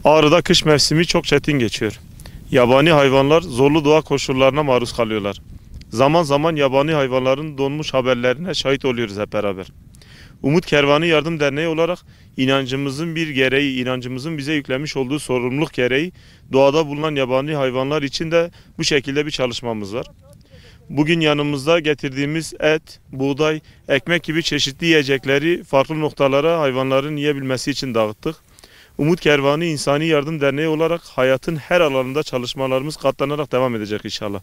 Ağrı'da kış mevsimi çok çetin geçiyor. Yabani hayvanlar zorlu doğa koşullarına maruz kalıyorlar. Zaman zaman yabani hayvanların donmuş haberlerine şahit oluyoruz hep beraber. Umut Kervanı Yardım Derneği olarak inancımızın bir gereği, inancımızın bize yüklemiş olduğu sorumluluk gereği doğada bulunan yabani hayvanlar için de bu şekilde bir çalışmamız var. Bugün yanımızda getirdiğimiz et, buğday, ekmek gibi çeşitli yiyecekleri farklı noktalara hayvanların yiyebilmesi için dağıttık. Umut Kervanı İnsani Yardım Derneği olarak hayatın her alanında çalışmalarımız katlanarak devam edecek inşallah.